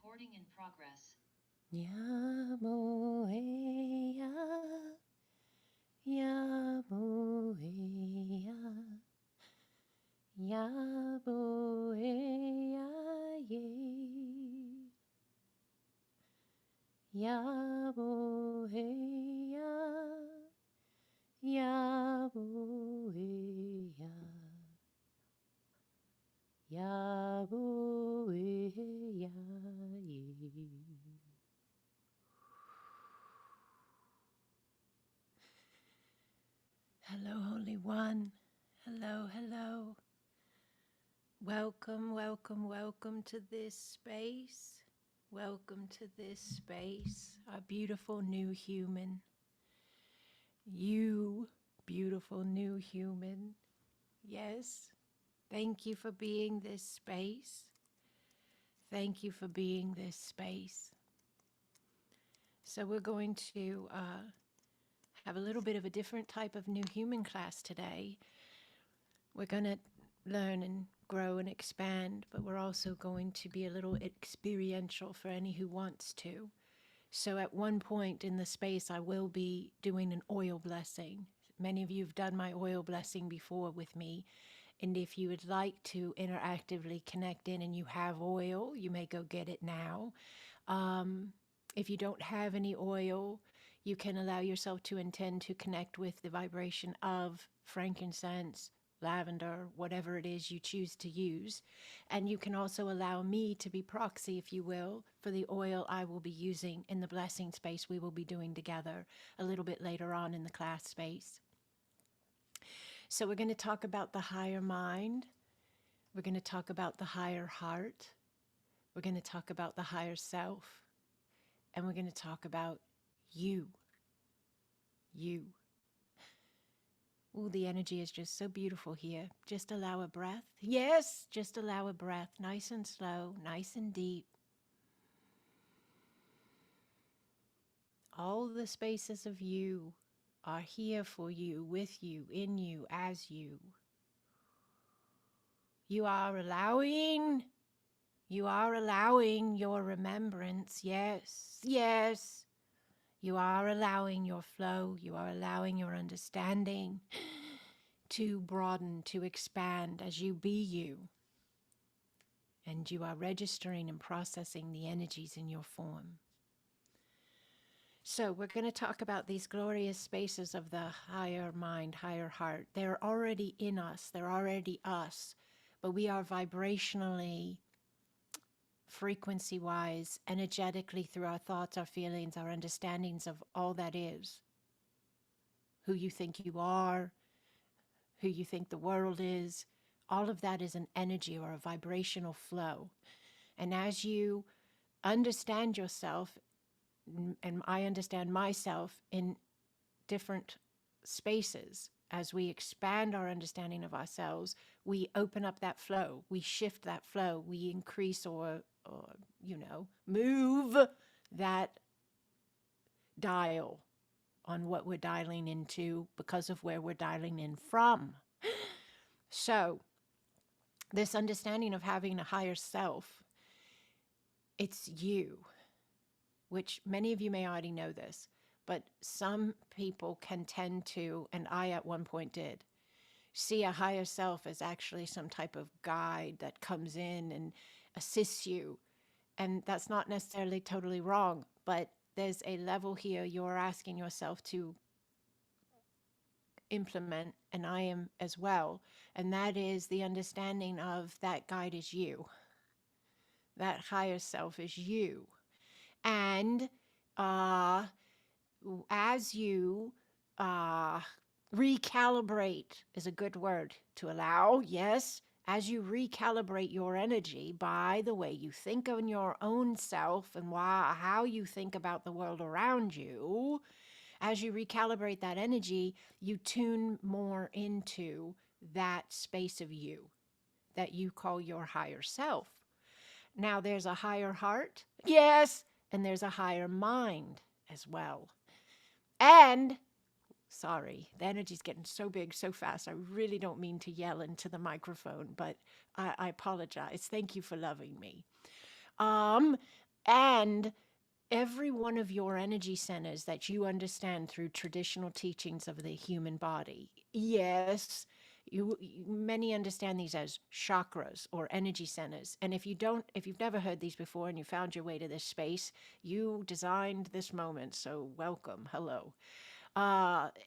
Recording in progress. Yamoeya, Yamoeya, Yamoeya, ye. Yamoeya, Yamoeya, Yamoeya, ye. Hello, Holy One. Hello, hello. Welcome, welcome, welcome to this space. Welcome to this space, our beautiful new human. You, beautiful new human. Yes, thank you for being this space. Thank you for being this space. So we're going to have a little bit of a different type of new human class today. We're going to learn and grow and expand, but we're also going to be a little experiential for any who wants to. So at one point in the space, I will be doing an oil blessing. Many of you have done my oil blessing before with me. And if you would like to interactively connect in and you have oil, you may go get it now. If you don't have any oil, you can allow yourself to intend to connect with the vibration of frankincense, lavender, whatever it is you choose to use. And you can also allow me to be proxy, if you will, for the oil I will be using in the blessing space we will be doing together a little bit later on in the class space. So we're going to talk about the higher mind. We're going to talk about the higher heart. We're going to talk about the higher self. And we're going to talk about you. You. Ooh, the energy is just so beautiful here. Just allow a breath. Yes, just allow a breath. Nice and slow, nice and deep. All the spaces of you are here for you, with you, in you, as you. You are allowing your remembrance. Yes, yes. You are allowing your flow. You are allowing your understanding to broaden, to expand as you be you. And you are registering and processing the energies in your form. So we're going to talk about these glorious spaces of the higher mind, higher heart. They're already in us. They're already us. But we are vibrationally, frequency-wise, energetically, through our thoughts, our feelings, our understandings of all that is. Who you think you are, who you think the world is, all of that is an energy or a vibrational flow. And as you understand yourself, and I understand myself in different spaces, as we expand our understanding of ourselves, we open up that flow, we shift that flow, we increase or move that dial on what we're dialing into because of where we're dialing in from. So this understanding of having a higher self, it's you, which many of you may already know this, but some people can tend to, and I at one point did, see a higher self as actually some type of guide that comes in and assists you. And that's not necessarily totally wrong, but there's a level here you're asking yourself to implement, and I am as well, and that is the understanding of that guide is you. That higher self is you. And as you recalibrate is a good word to allow, yes, as you recalibrate your energy by the way you think of your own self and how you think about the world around you, as you recalibrate that energy, you tune more into that space of you that you call your higher self. Now, there's a higher heart, yes, and there's a higher mind as well. And, sorry, the energy's getting so big so fast. I really don't mean to yell into the microphone, but I apologize. Thank you for loving me. And every one of your energy centers that you understand through traditional teachings of the human body. Yes, many understand these as chakras or energy centers. And if you've never heard these before and you found your way to this space, you designed this moment. So welcome, hello.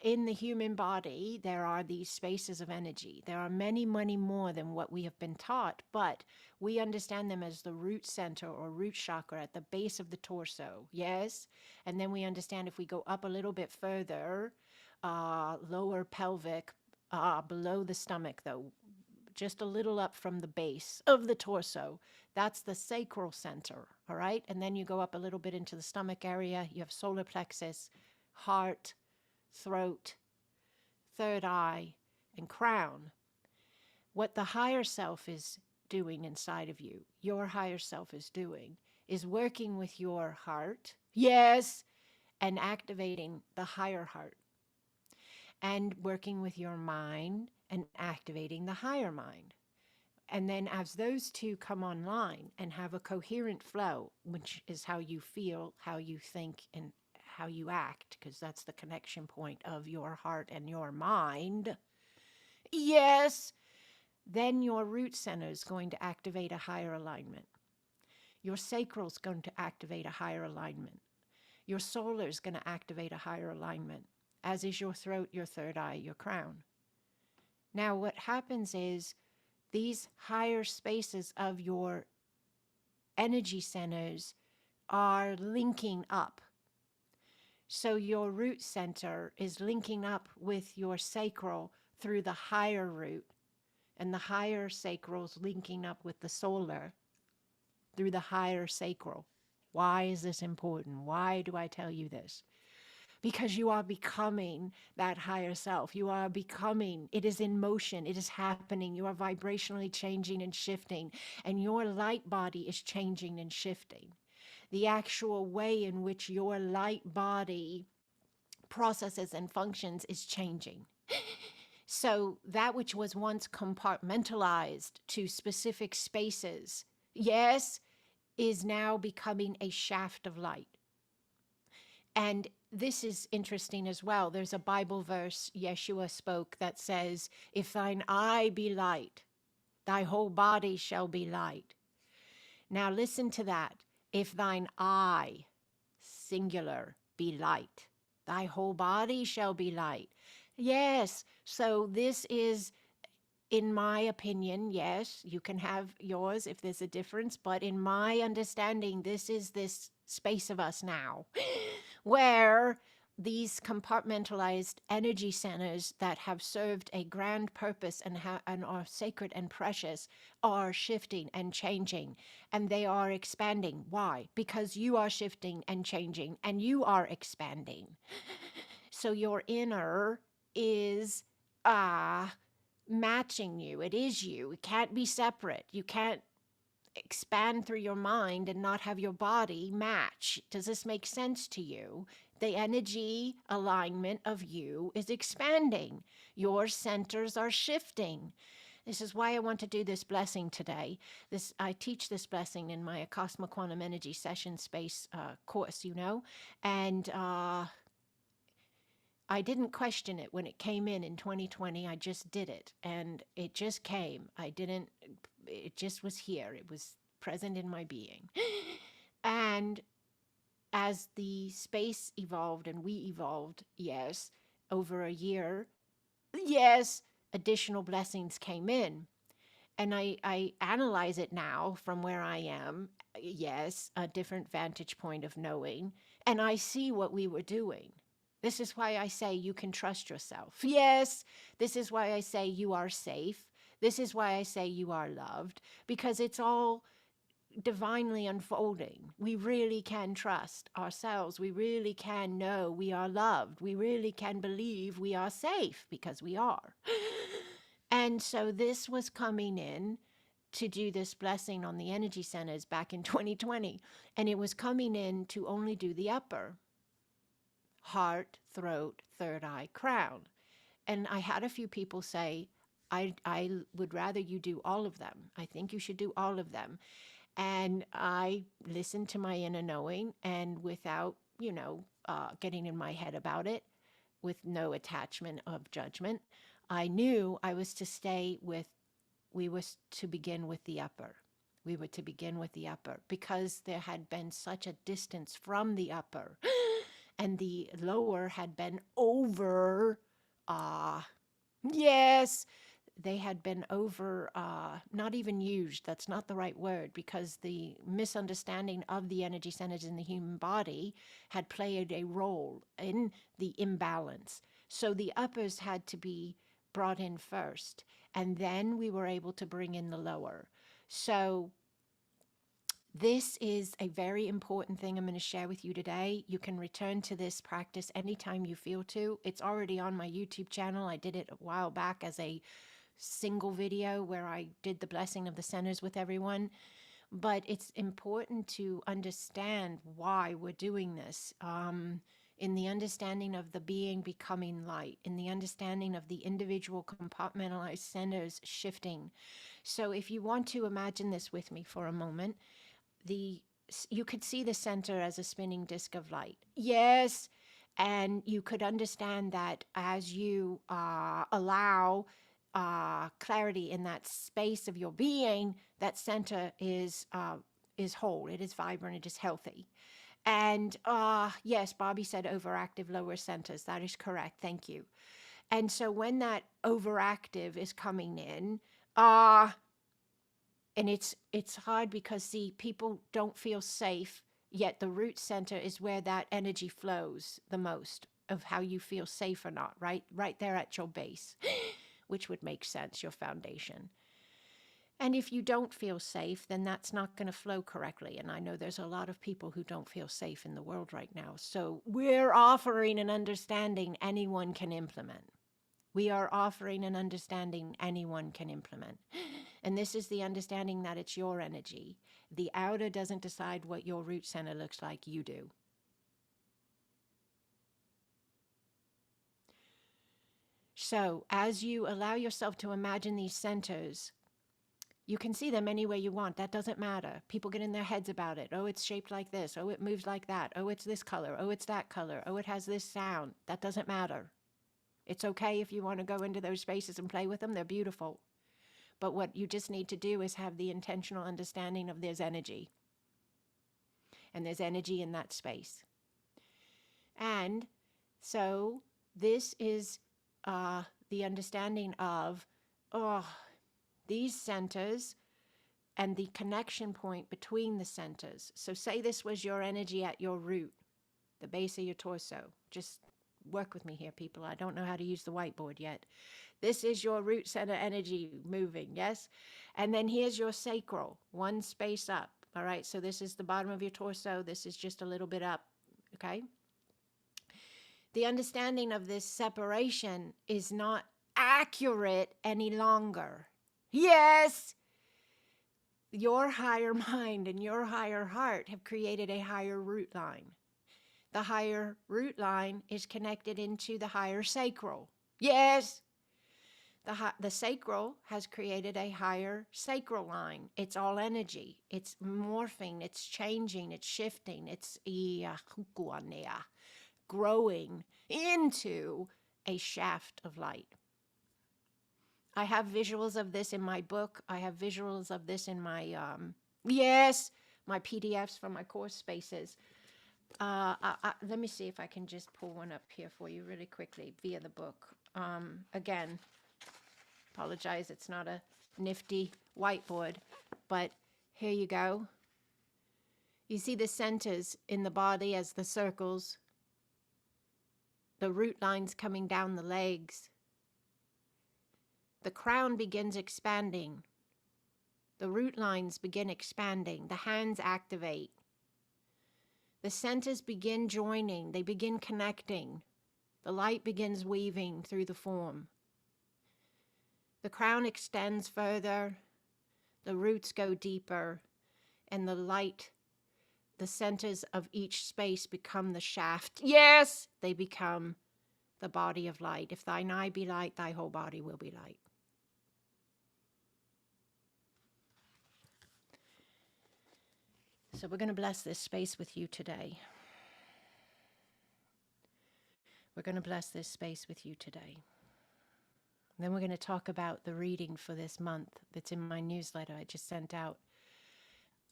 In the human body, there are these spaces of energy. There are many, many more than what we have been taught, but we understand them as the root center or root chakra at the base of the torso. Yes? And then we understand if we go up a little bit further, lower pelvic, below the stomach, though, just a little up from the base of the torso. That's the sacral center, all right? And then you go up a little bit into the stomach area. You have solar plexus, heart, throat, third eye, and crown. What the higher self is doing inside of you, your higher self is doing, is working with your heart, yes, and activating the higher heart, and working with your mind and activating the higher mind. And then as those two come online and have a coherent flow, which is how you feel, how you think, and how you act, because that's the connection point of your heart and your mind, yes, then your root center is going to activate a higher alignment. Your sacral is going to activate a higher alignment. Your solar is going to activate a higher alignment, as is your throat, your third eye, your crown. Now, what happens is these higher spaces of your energy centers are linking up. So your root center is linking up with your sacral through the higher root, and the higher sacral is linking up with the solar through the higher sacral. Why is this important? Why do I tell you this? Because you are becoming that higher self. You are becoming, it is in motion, it is happening. You are vibrationally changing and shifting, and your light body is changing and shifting. The actual way in which your light body processes and functions is changing. So that which was once compartmentalized to specific spaces, yes, is now becoming a shaft of light. And this is interesting as well. There's a Bible verse Yeshua spoke that says, if thine eye be light, thy whole body shall be light. Now listen to that. If thine eye, singular, be light, thy whole body shall be light. Yes, so this is, in my opinion, yes, you can have yours if there's a difference, but in my understanding, this is this space of us now where these compartmentalized energy centers that have served a grand purpose and are sacred and precious are shifting and changing, and they are expanding. Why? Because you are shifting and changing, and you are expanding. So your inner is matching you. It is you. It can't be separate. You can't expand through your mind and not have your body match. Does this make sense to you? The energy alignment of you is expanding. Your centers are shifting. This is why I want to do this blessing today. I teach this blessing in my ACASMA Quantum Energy Session Space course, and I didn't question it when it came in 2020. I just did it, and it just came. It just was here. It was present in my being. And as the space evolved and we evolved, yes, over a year, yes, additional blessings came in. And I analyze it now from where I am, yes, a different vantage point of knowing, and I see what we were doing. This is why I say you can trust yourself. Yes, this is why I say you are safe. This is why I say you are loved, because it's all divinely unfolding. We really can trust ourselves. We really can know we are loved. We really can believe we are safe, because we are. And so this was coming in to do this blessing on the energy centers back in 2020. And it was coming in to only do the upper heart, throat, third eye, crown. And I had a few people say, I would rather you do all of them. I think you should do all of them. And I listened to my inner knowing, and without, getting in my head about it, with no attachment of judgment, I knew I was to stay with, we was to begin with the upper. We were to begin with the upper because there had been such a distance from the upper and the lower had been over, yes, they had been over, not even used. That's not the right word, because the misunderstanding of the energy centers in the human body had played a role in the imbalance. So the uppers had to be brought in first, and then we were able to bring in the lower. So this is a very important thing I'm going to share with you today. You can return to this practice anytime you feel to. It's already on my YouTube channel. I did it a while back as a single video where I did the blessing of the centers with everyone. But it's important to understand why we're doing this. In the understanding of the being becoming light, in the understanding of the individual compartmentalized centers shifting. So if you want to imagine this with me for a moment, you could see the center as a spinning disk of light. Yes. And you could understand that as you allow clarity in that space of your being, that center is whole, it is vibrant, it is healthy. And yes, Bobby said overactive lower centers. That is correct. Thank you. And so when that overactive is coming in, and it's hard because, see, people don't feel safe, yet the root center is where that energy flows the most of how you feel safe or not, right? Right there at your base, which would make sense, your foundation. And if you don't feel safe, then that's not going to flow correctly. And I know there's a lot of people who don't feel safe in the world right now. So we're offering an understanding anyone can implement. We are offering an understanding anyone can implement. And this is the understanding that it's your energy. The outer doesn't decide what your root center looks like, you do. So as you allow yourself to imagine these centers, you can see them any way you want. That doesn't matter. People get in their heads about it. Oh, it's shaped like this. Oh, it moves like that. Oh, it's this color. Oh, it's that color. Oh, it has this sound. That doesn't matter. It's okay if you want to go into those spaces and play with them. They're beautiful. But what you just need to do is have the intentional understanding of there's energy. And there's energy in that space. And so this is the understanding of these centers and the connection point between the centers. So say this was your energy at your root, the base of your torso. Just work with me here, people. I don't know how to use the whiteboard yet. This is your root center energy moving, yes? And then here's your sacral, one space up, all right? So this is the bottom of your torso. This is just a little bit up, okay? The understanding of this separation is not accurate any longer. Yes! Your higher mind and your higher heart have created a higher root line. The higher root line is connected into the higher sacral. Yes! The sacral has created a higher sacral line. It's all energy. It's morphing. It's changing. It's shifting. It's growing into a shaft of light. I have visuals of this in my book. I have visuals of this in my, my PDFs from my course spaces. Let me see if I can just pull one up here for you really quickly via the book. Again, apologize, it's not a nifty whiteboard, but here you go. You see the centers in the body as the circles, the root lines coming down the legs. The crown begins expanding. The root lines begin expanding. The hands activate. The centers begin joining. They begin connecting. The light begins weaving through the form. The crown extends further. The roots go deeper. And the light, the centers of each space become the shaft. Yes! They become the body of light. If thine eye be light, thy whole body will be light. So we're going to bless this space with you today. We're going to bless this space with you today. And then we're going to talk about the reading for this month that's in my newsletter I just sent out.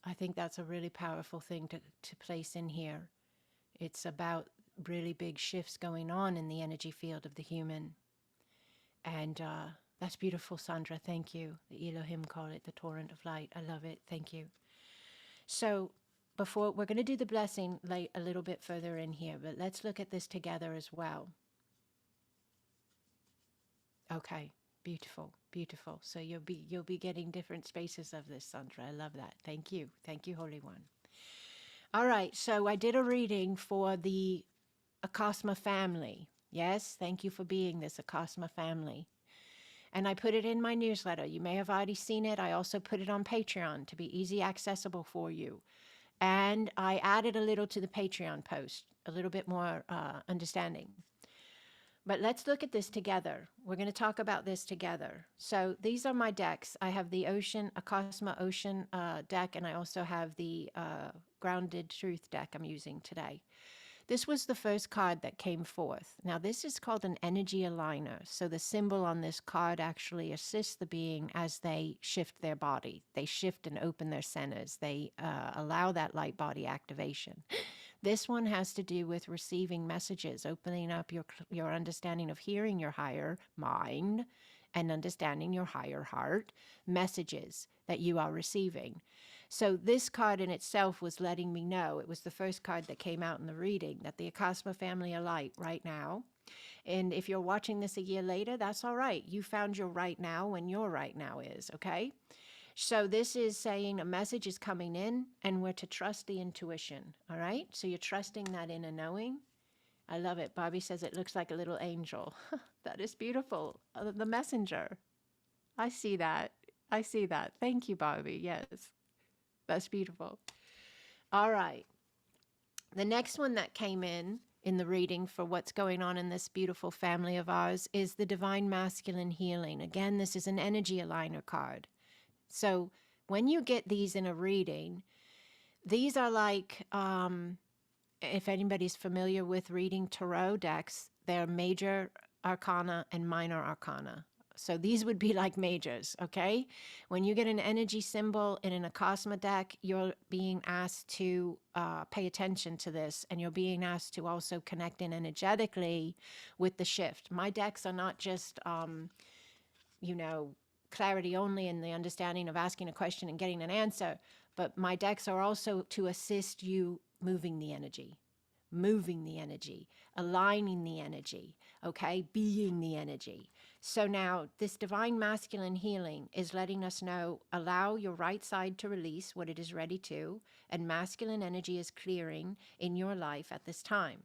I think that's a really powerful thing to place in here. It's about really big shifts going on in the energy field of the human. And that's beautiful, Sandra. Thank you. The Elohim call it the torrent of light. I love it. Thank you. So before we're going to do the blessing a little bit further in here, but let's look at this together as well. Okay, beautiful, beautiful. So you'll be getting different spaces of this, Sandra. I love that. Thank you, Holy One. All right, so I did a reading for the Acasma family. Yes, thank you for being this Acasma family. And I put it in my newsletter. You may have already seen it. I also put it on Patreon to be easy accessible for you. And I added a little to the Patreon post, a little bit more understanding. But let's look at this together. We're going to talk about this together. So these are my decks. I have the Acasma Ocean deck, and I also have the Grounded Truth deck I'm using today. This was the first card that came forth. Now, this is called an energy aligner. So the symbol on this card actually assists the being as they shift their body. They shift and open their centers. They allow that light body activation. This one has to do with receiving messages, opening up your understanding of hearing your higher mind and understanding your higher heart, messages that you are receiving. So this card in itself was letting me know, it was the first card that came out in the reading, that the Acasma family are light right now. And if you're watching this a year later, that's all right. You found your right now when your right now is, okay? So this is saying a message is coming in and we're to trust the intuition, all right? So you're trusting that inner knowing. I love it. Bobby says it looks like a little angel. That is beautiful. The messenger. I see that. I see that. Thank you, Bobby. Yes. That's beautiful. All right. The next one that came in the reading for what's going on in this beautiful family of ours is the Divine Masculine Healing. Again, this is an energy aligner card. So when you get these in a reading, these are like, if anybody's familiar with reading tarot decks, they're major arcana and minor arcana. So these would be like majors, okay? When you get an energy symbol in an Acasma deck, you're being asked to pay attention to this, and you're being asked to also connect in energetically with the shift. My decks are not just, clarity only in the understanding of asking a question and getting an answer, but my decks are also to assist you moving the energy, aligning the energy, okay, being the energy. So now this Divine Masculine Healing is letting us know, allow your right side to release what it is ready to, and masculine energy is clearing in your life at this time.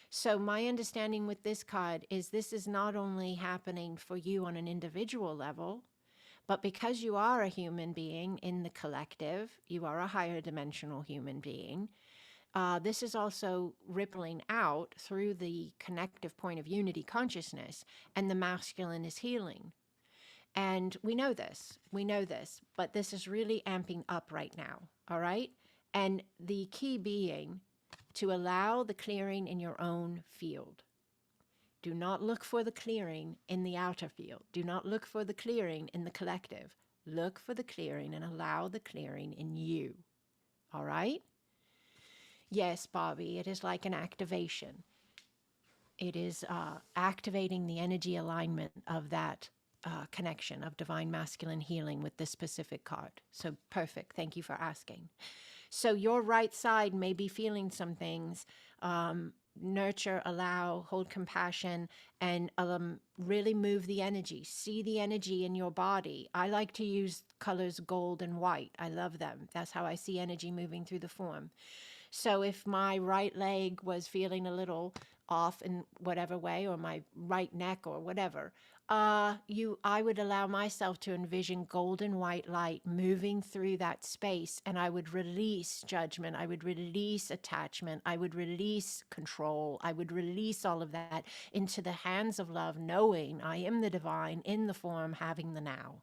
So my understanding with this card is this is not only happening for you on an individual level, but because you are a human being in the collective, you are a higher dimensional human being, this is also rippling out through the connective point of unity consciousness, and the masculine is healing. And we know this, but this is really amping up right now, all right? And the key being to allow the clearing in your own field. Do not look for the clearing in the outer field. Do not look for the clearing in the collective. Look for the clearing and allow the clearing in you, all right? Yes, Bobby, it is like an activation. It is activating the energy alignment of that connection of Divine Masculine Healing with this specific card. So perfect. Thank you for asking. So your right side may be feeling some things. Nurture, allow, hold compassion, and really move the energy. See the energy in your body. I like to use colors gold and white. I love them. That's how I see energy moving through the form. So if my right leg was feeling a little off in whatever way, or my right neck or whatever, I would allow myself to envision golden white light moving through that space, and I would release judgment, I would release attachment, I would release control, I would release all of that into the hands of love, knowing I am the divine in the form, having the now.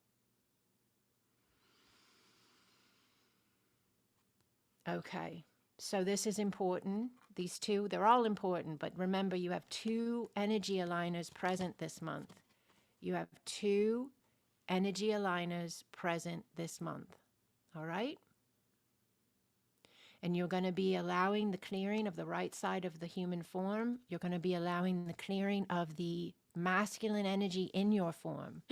Okay. So this is important. These two, they're all important, but remember you have two energy aligners present this month. You have two energy aligners present this month. All right? And you're going to be allowing the clearing of the right side of the human form. You're going to be allowing the clearing of the masculine energy in your form.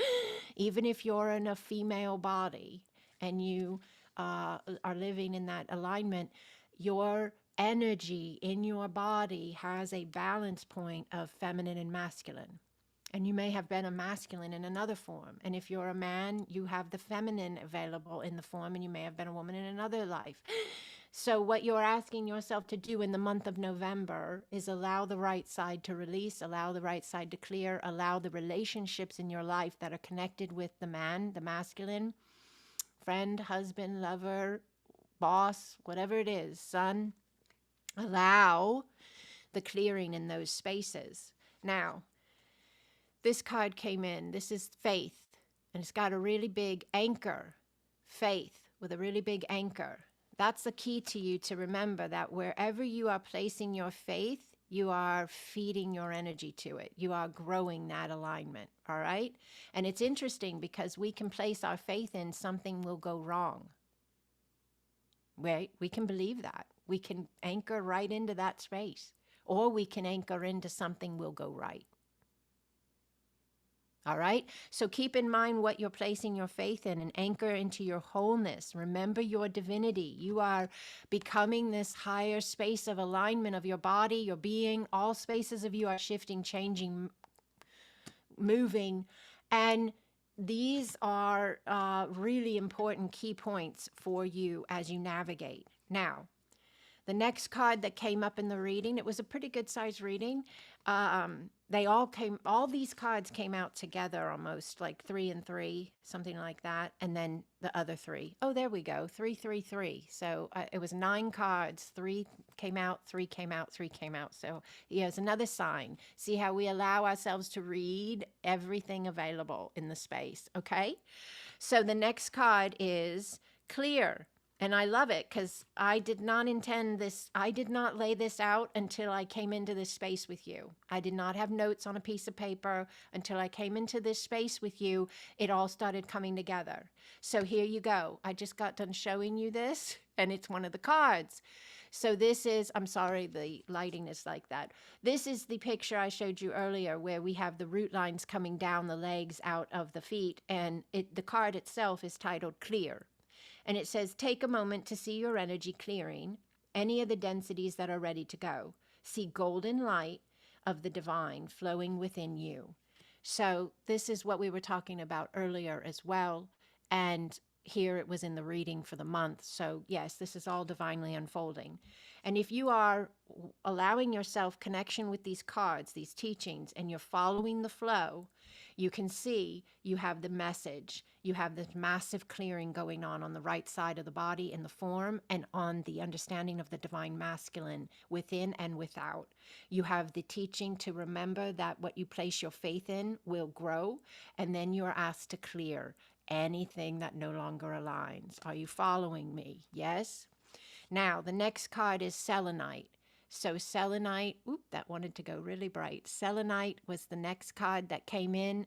Even if you're in a female body and you are living in that alignment, your energy in your body has a balance point of feminine and masculine. And you may have been a masculine in another form. And if you're a man, you have the feminine available in the form, and you may have been a woman in another life. So what you're asking yourself to do in the month of November is allow the right side to release, allow the right side to clear, allow the relationships in your life that are connected with the man, the masculine, friend, husband, lover, boss, whatever it is, son, allow the clearing in those spaces. Now, this card came in. This is faith, and it's got a really big anchor, faith with a really big anchor. That's the key to you to remember that wherever you are placing your faith, you are feeding your energy to it. You are growing that alignment, all right? And it's interesting because we can place our faith in something will go wrong. Right? We can believe that. We can anchor right into that space, or we can anchor into something will go right. All right? So keep in mind what you're placing your faith in and anchor into your wholeness. Remember your divinity. You are becoming this higher space of alignment of your body, your being. All spaces of you are shifting, changing, moving. And these are really important key points for you as you navigate. Now, the next card that came up in the reading, it was a pretty good size reading. All these cards came out together almost, like 3 and 3, something like that. And then the other 3. Oh, there we go. 3, 3, 3. So it was 9 cards. 3 came out, 3 came out, 3 came out. So here's another sign. See how we allow ourselves to read everything available in the space. Okay. So the next card is clear. And I love it because I did not intend this. I did not lay this out until I came into this space with you. I did not have notes on a piece of paper until I came into this space with you. It all started coming together. So here you go. I just got done showing you this, and it's one of the cards. So this is, I'm sorry, the lighting is like that. This is the picture I showed you earlier where we have the root lines coming down the legs out of the feet. And the card itself is titled Clear. And it says, take a moment to see your energy clearing any of the densities that are ready to go. See golden light of the divine flowing within you. So this is what we were talking about earlier as well. And here it was in the reading for the month. So yes, this is all divinely unfolding. And if you are allowing yourself connection with these cards, these teachings, and you're following the flow, you can see you have the message. You have this massive clearing going on the right side of the body in the form and on the understanding of the divine masculine within and without. You have the teaching to remember that what you place your faith in will grow, and then you're asked to clear anything that no longer aligns. Are you following me? Yes? Now, the next card is selenite. So selenite, that wanted to go really bright. Selenite was the next card that came in.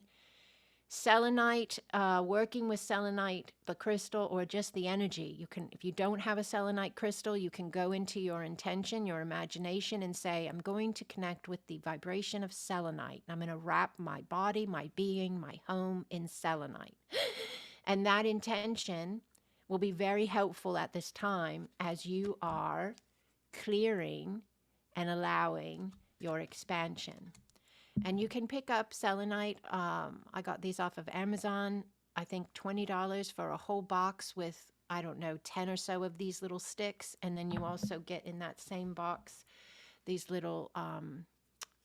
Selenite, working with selenite, the crystal, or just the energy. You can, if you don't have a selenite crystal, you can go into your intention, your imagination, and say, I'm going to connect with the vibration of selenite. I'm going to wrap my body, my being, my home in selenite. And that intention will be very helpful at this time as you are clearing and allowing your expansion. And you can pick up selenite. I got these off of Amazon. I think $20 for a whole box with, I don't know, 10 or so of these little sticks. And then you also get in that same box these little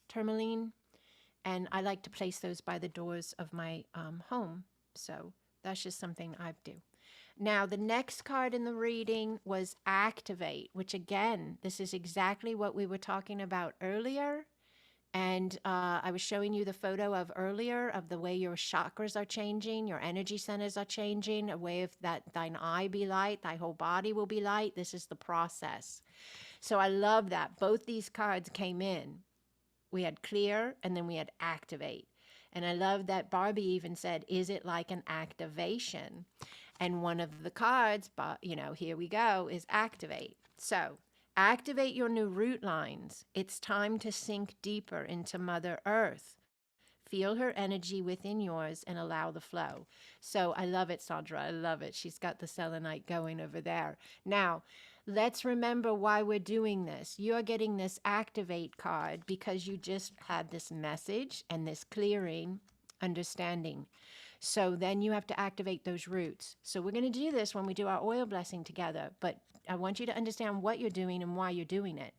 tourmaline. And I like to place those by the doors of my home. So that's just something I do. Now, the next card in the reading was Activate, which again, this is exactly what we were talking about earlier. And I was showing you the photo of earlier of the way your chakras are changing, your energy centers are changing, a way of that thine eye be light, thy whole body will be light. This is the process. So I love that. Both these cards came in. We had clear and then we had activate. And I love that Barbie even said, is it like an activation? And one of the cards, but here we go, is activate. So activate your new root lines. It's time to sink deeper into Mother Earth. Feel her energy within yours and allow the flow. So I love it, Sandra. I love it. She's got the selenite going over there. Now, let's remember why we're doing this. You're getting this activate card because you just had this message and this clearing understanding. So then you have to activate those roots. So we're going to do this when we do our oil blessing together, but I want you to understand what you're doing and why you're doing it.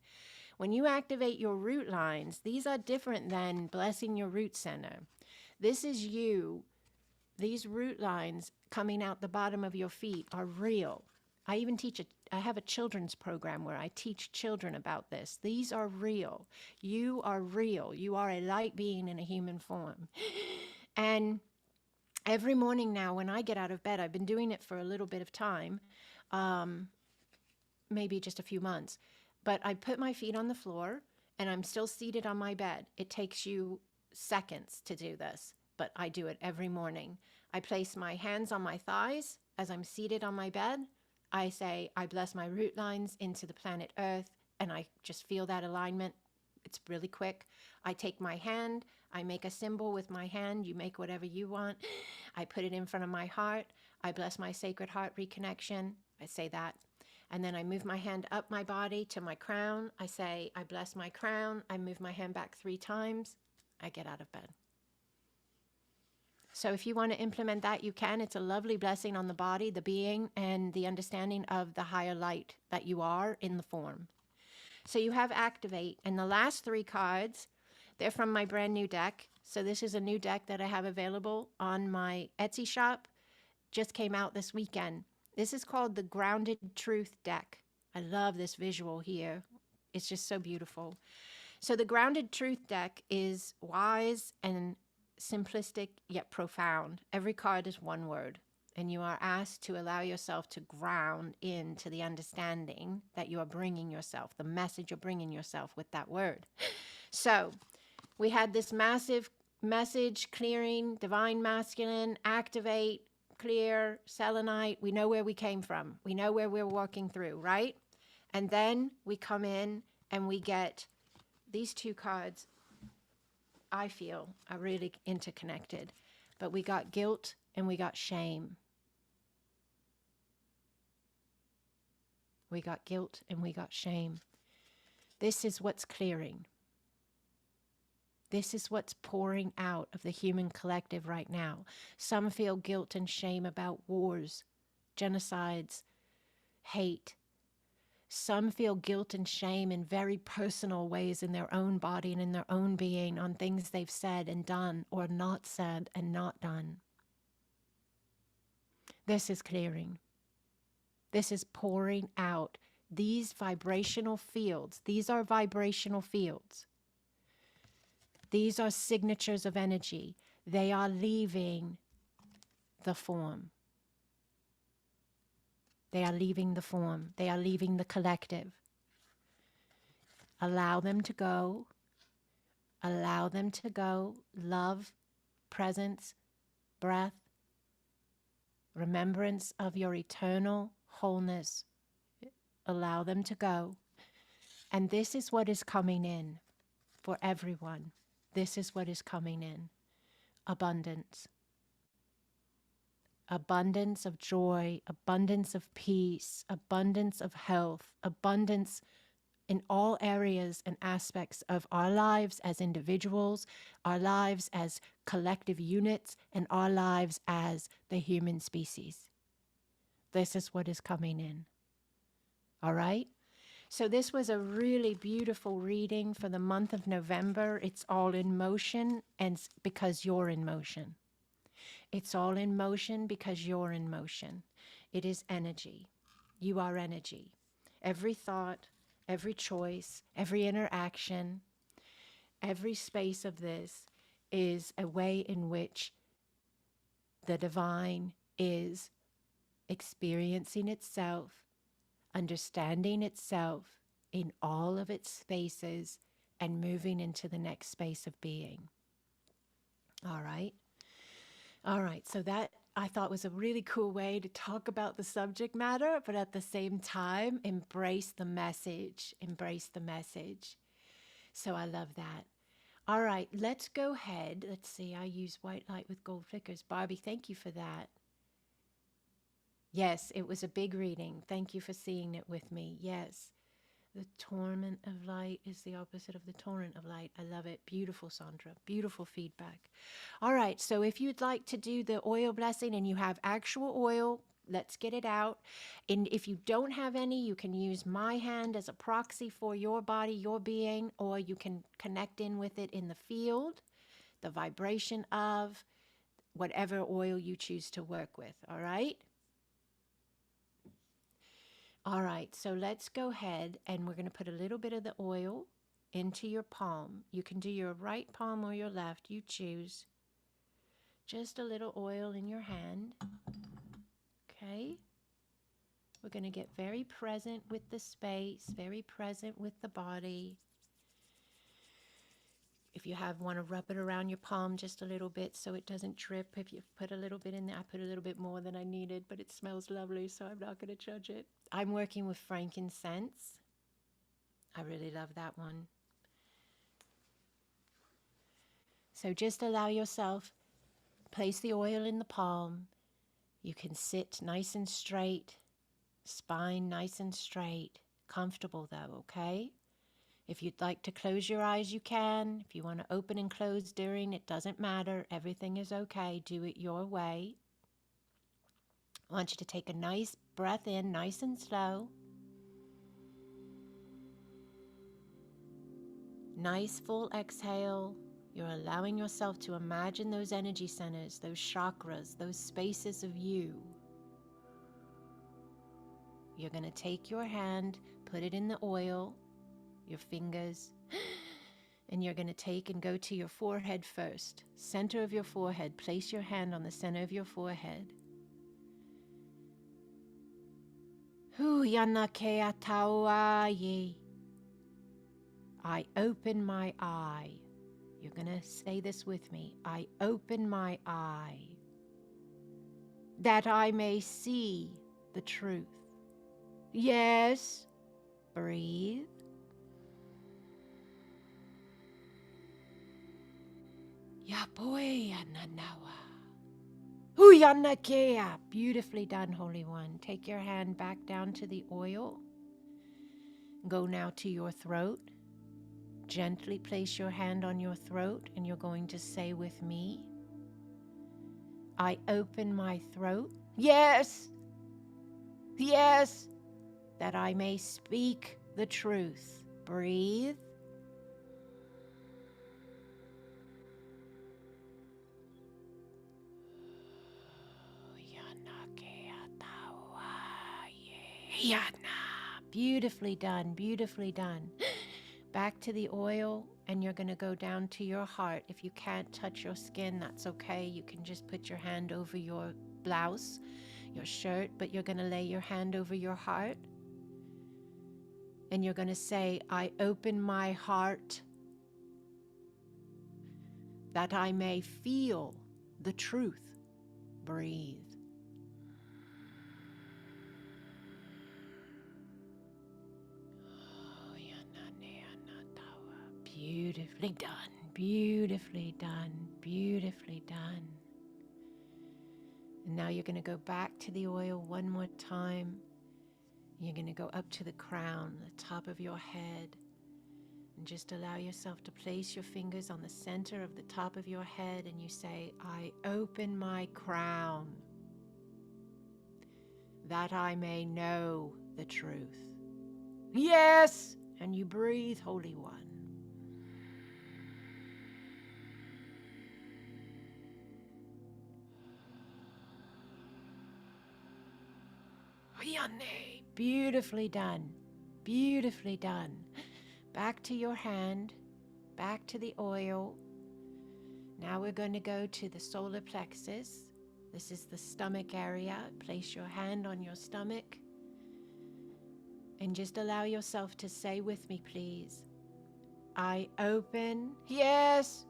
When you activate your root lines, these are different than blessing your root center. This is you. These root lines coming out the bottom of your feet are real. I even I have a children's program where I teach children about this. These are real. You are real. You are a light being in a human form. And every morning now when I get out of bed, I've been doing it for a little bit of time, maybe just a few months, but I put my feet on the floor and I'm still seated on my bed. It takes you seconds to do this, but I do it every morning. I place my hands on my thighs as I'm seated on my bed. I say, I bless my root lines into the planet Earth, and I just feel that alignment. It's really quick. I take my hand, I make a symbol with my hand. You make whatever you want. I put it in front of my heart. I bless my sacred heart reconnection. I say that. And then I move my hand up my body to my crown. I say, I bless my crown. I move my hand back 3 times. I get out of bed. So if you want to implement that, you can. It's a lovely blessing on the body, the being, and the understanding of the higher light that you are in the form. So you have activate. And the last 3 cards, they're from my brand new deck. So this is a new deck that I have available on my Etsy shop. Just came out this weekend. This is called the Grounded Truth deck. I love this visual here. It's just so beautiful. So the Grounded Truth deck is wise and simplistic yet profound. Every card is one word, and you are asked to allow yourself to ground into the understanding that you are bringing yourself, the message you're bringing yourself with that word. So we had this massive message, clearing, divine masculine, activate, clear, selenite. We know where we came from. We know where we're walking through, right? And then we come in and we get these 2 cards, I feel, are really interconnected. But we got guilt and we got shame. We got guilt and we got shame. This is what's clearing. This is what's pouring out of the human collective right now. Some feel guilt and shame about wars, genocides, hate. Some feel guilt and shame in very personal ways in their own body and in their own being on things they've said and done or not said and not done. This is clearing. This is pouring out. These vibrational fields, these are vibrational fields. These are signatures of energy. They are leaving the form. They are leaving the form. They are leaving the collective. Allow them to go. Allow them to go. Love, presence, breath, remembrance of your eternal wholeness. Allow them to go. And this is what is coming in for everyone. This is what is coming in. Abundance. Abundance of joy, abundance of peace, abundance of health, abundance in all areas and aspects of our lives as individuals, our lives as collective units, and our lives as the human species. This is what is coming in. All right? So this was a really beautiful reading for the month of November. It's all in motion, and because you're in motion. It's all in motion because you're in motion. It is energy. You are energy. Every thought, every choice, every interaction, every space of this is a way in which the divine is experiencing itself, understanding itself in all of its spaces, and moving into the next space of being. All right. All right. So that I thought was a really cool way to talk about the subject matter, but at the same time, embrace the message. Embrace the message. So I love that. All right. Let's go ahead. Let's see. I use white light with gold flickers. Barbie, thank you for that. Yes, it was a big reading. Thank you for seeing it with me. Yes. The torment of light is the opposite of the torrent of light. I love it. Beautiful, Sandra. Beautiful feedback. All right. So if you'd like to do the oil blessing and you have actual oil, let's get it out. And if you don't have any, you can use my hand as a proxy for your body, your being, or you can connect in with it in the field, the vibration of whatever oil you choose to work with. All right. All right, so let's go ahead and we're going to put a little bit of the oil into your palm. You can do your right palm or your left, you choose. Just a little oil in your hand. Okay. We're going to get very present with the space, very present with the body. If you want to rub it around your palm just a little bit so it doesn't drip. If you put a little bit in there, I put a little bit more than I needed, but it smells lovely, so I'm not going to judge it. I'm working with frankincense. I really love that one. So just allow yourself, place the oil in the palm. You can sit nice and straight, spine nice and straight, comfortable though, okay? If you'd like to close your eyes, you can. If you want to open and close during, it doesn't matter. Everything is okay. Do it your way. I want you to take a nice breath in, nice and slow. Nice full exhale. You're allowing yourself to imagine those energy centers, those chakras, those spaces of you. You're going to take your hand, put it in the oil, your fingers, and you're going to take and go to your forehead first. Center of your forehead. Place your hand on the center of your forehead. I open my eye. You're going to say this with me. I open my eye that I may see the truth. Yes. Breathe. Beautifully done, Holy One. Take your hand back down to the oil. Go now to your throat. Gently place your hand on your throat, and you're going to say with me, I open my throat. Yes. Yes. That I may speak the truth. Breathe. Beautifully done, beautifully done. Back to the oil, and you're going to go down to your heart. If you can't touch your skin, that's okay. You can just put your hand over your blouse, your shirt, but you're going to lay your hand over your heart. And you're going to say, I open my heart that I may feel the truth. Breathe. Beautifully done, beautifully done, beautifully done. And now you're going to go back to the oil one more time. You're going to go up to the crown, the top of your head, and just allow yourself to place your fingers on the center of the top of your head, and you say, I open my crown that I may know the truth. Yes! And you breathe, Holy One. Beautifully done. Beautifully done. Back to your hand. back to the oil. Now we're going to go to the solar plexus. This is the stomach area. Place your hand on your stomach and just allow yourself to say with me, please. I open, yes,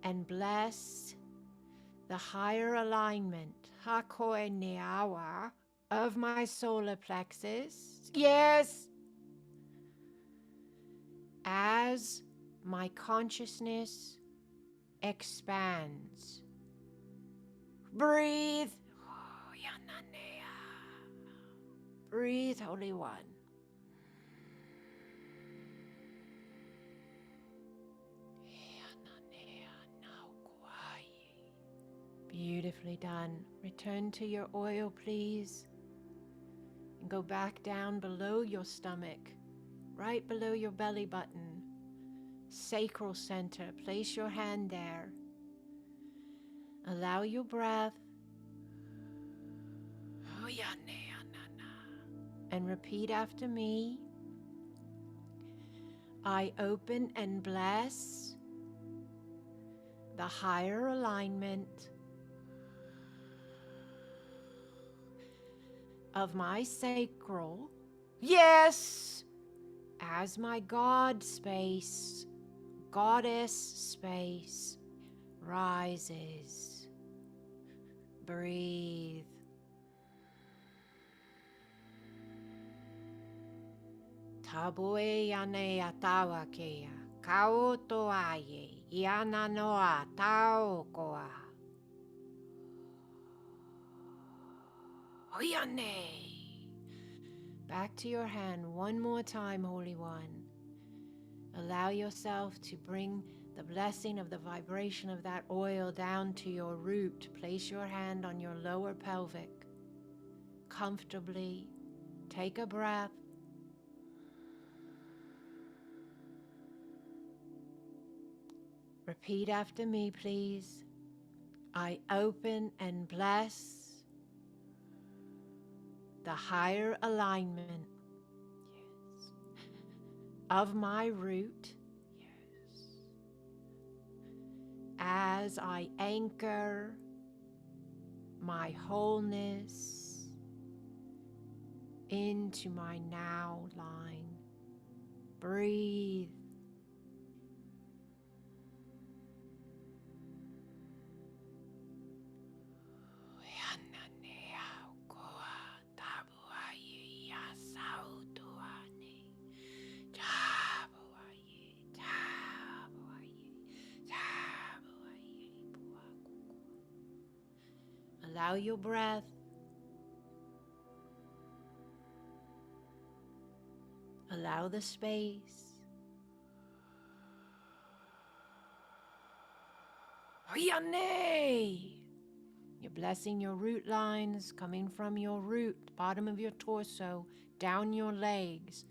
and bless the higher alignment, Hakoe Neawa, of my solar plexus, yes, as my consciousness expands. Breathe. Breathe, Holy One. Beautifully done. Return to your oil, please. And go back down below your stomach, right below your belly button. Sacral center. Place your hand there. Allow your breath. And repeat after me. I open and bless the higher alignment of my sacral, yes, as my God space, goddess space rises. Breathe. Taboe yane atawa kea, kao toaye, yana noa tao koa. Oyane. Back to your hand one more time, Holy One. Allow yourself to bring the blessing of the vibration of that oil down to your root. Place your hand on your lower pelvic. Comfortably. Take a breath. Repeat after me, please. I open and bless the higher alignment, yes, of my root, yes, as I anchor my wholeness into my now line. Breathe. Allow your breath. Allow the space. You're blessing your root lines coming from your root, bottom of your torso, down your legs,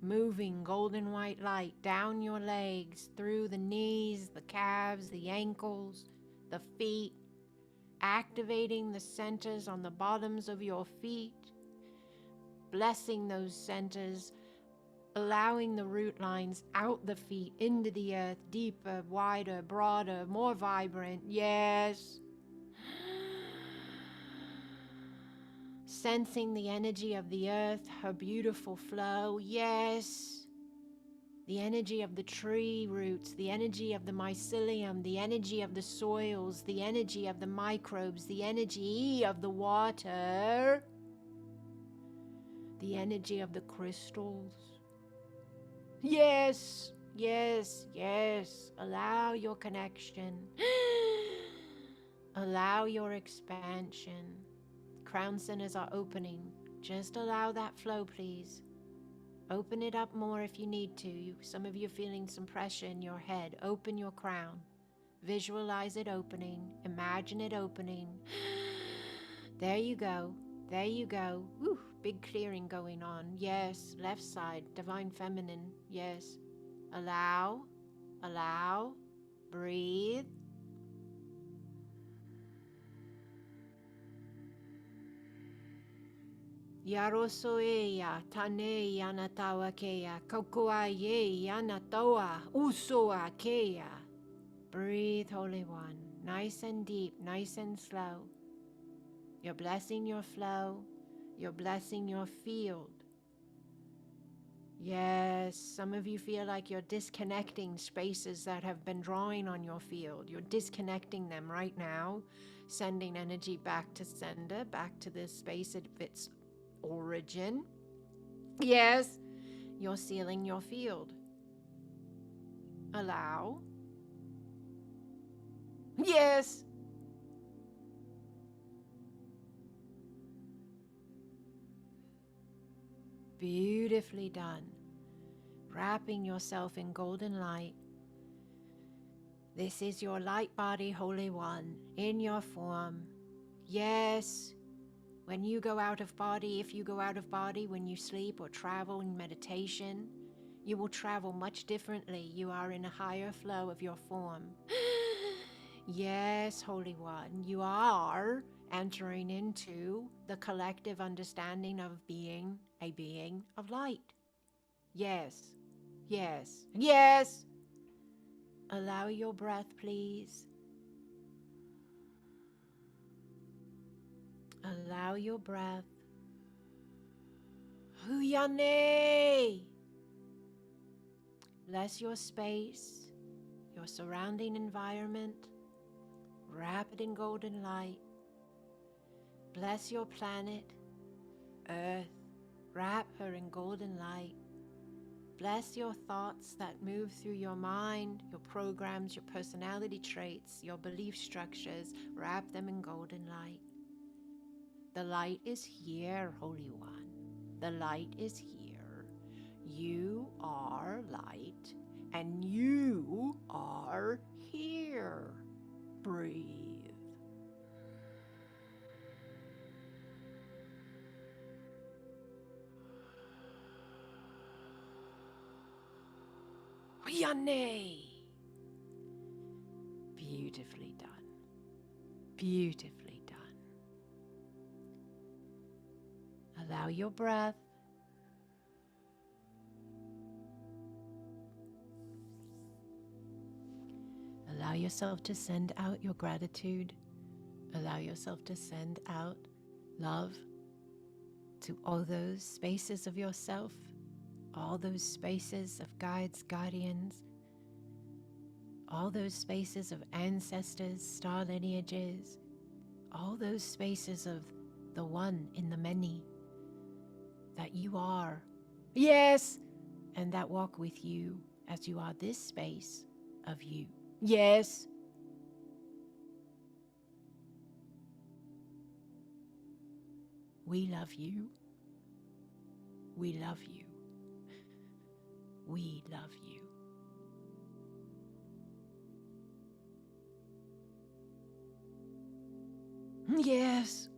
moving golden white light down your legs, through the knees, the calves, the ankles, the feet, activating the centers on the bottoms of your feet, blessing those centers, allowing the root lines out the feet, into the earth, deeper, wider, broader, more vibrant, yes. Sensing the energy of the earth, her beautiful flow, yes. The energy of the tree roots, the energy of the mycelium, the energy of the soils, the energy of the microbes, the energy of the water, the energy of the crystals. Yes, yes, yes. Allow your connection. Allow your expansion. Crown centers are opening. Just allow that flow, please. Open it up more if you need to. Some of you are feeling some pressure in your head. Open your crown. Visualize it opening. Imagine it opening. There you go. There you go. Woo, big clearing going on. Yes, left side, divine feminine. Yes. Allow, allow, breathe. Yarosoeya tane yanatawa kea kokua ye yanatoa usoa kea. Breathe, Holy One, nice and deep, nice and slow. You're blessing your flow. You're blessing your field. Yes, some of you feel like you're disconnecting spaces that have been drawing on your field. You're disconnecting them right now, sending energy back to sender, back to this space of its origin. Yes, you're sealing your field. Allow. Yes. Beautifully done. Wrapping yourself in golden light. This is your light body, Holy One, in your form. Yes. When you go out of body, if you go out of body when you sleep or travel in meditation, you will travel much differently. You are in a higher flow of your form. Yes, Holy One, you are entering into the collective understanding of being a being of light. Yes, yes, yes. Allow your breath, please. Allow your breath. Huyane. Bless your space, your surrounding environment. Wrap it in golden light. Bless your planet, Earth. Wrap her in golden light. Bless your thoughts that move through your mind, your programs, your personality traits, your belief structures. Wrap them in golden light. The light is here, Holy One. The light is here. You are light, and you are here. Breathe. Yane. Beautifully done. Beautifully done. Allow your breath. Allow yourself to send out your gratitude. Allow yourself to send out love to all those spaces of yourself, all those spaces of guides, guardians, all those spaces of ancestors, star lineages, all those spaces of the one in the many that you are. Yes, and that walk with you as you are this space of you. Yes. We love you. We love you. We love you. Yes.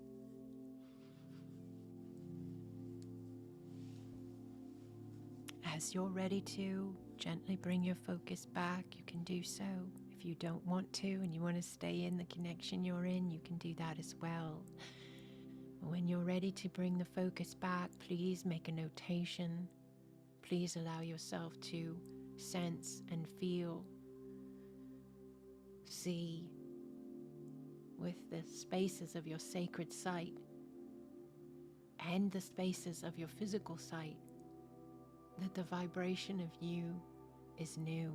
As you're ready to, gently bring your focus back. You can do so. If you don't want to and you want to stay in the connection you're in, you can do that as well. When you're ready to bring the focus back, please make a notation. Please allow yourself to sense and feel, see with the spaces of your sacred sight and the spaces of your physical sight that the vibration of you is new.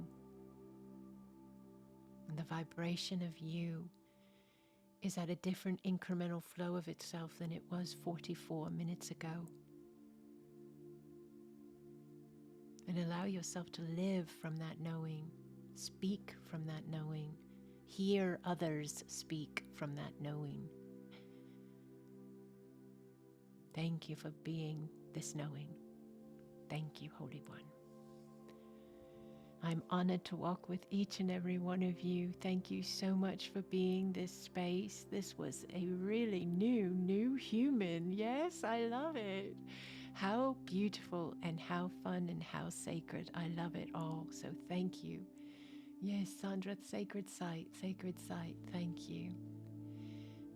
And the vibration of you is at a different incremental flow of itself than it was 44 minutes ago. And allow yourself to live from that knowing, speak from that knowing, hear others speak from that knowing. Thank you for being this knowing. Thank you, Holy One. I'm honored to walk with each and every one of you. Thank you so much for being this space. This was a really new human. Yes, I love it. How beautiful and how fun and how sacred. I love it all. So thank you. Yes, Sandra, sacred site. Thank you.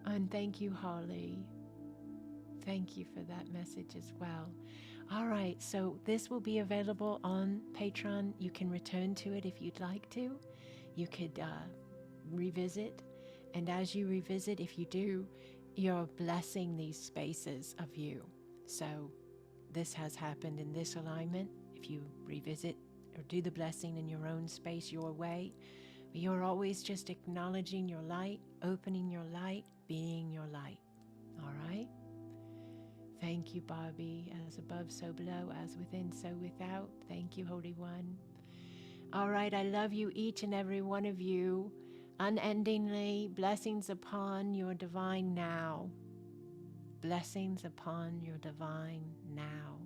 And thank you, Holly. Thank you for that message as well. All right, so this will be available on Patreon. You can return to it if you'd like to. You could revisit. And as you revisit, if you do, you're blessing these spaces of you. So this has happened in this alignment. If you revisit or do the blessing in your own space, your way, you're always just acknowledging your light, opening your light, being your light. All right? Thank you, Bobby. As above, so below, as within, so without. Thank you, Holy One. All right, I love you, each and every one of you, unendingly. Blessings upon your divine now. Blessings upon your divine now.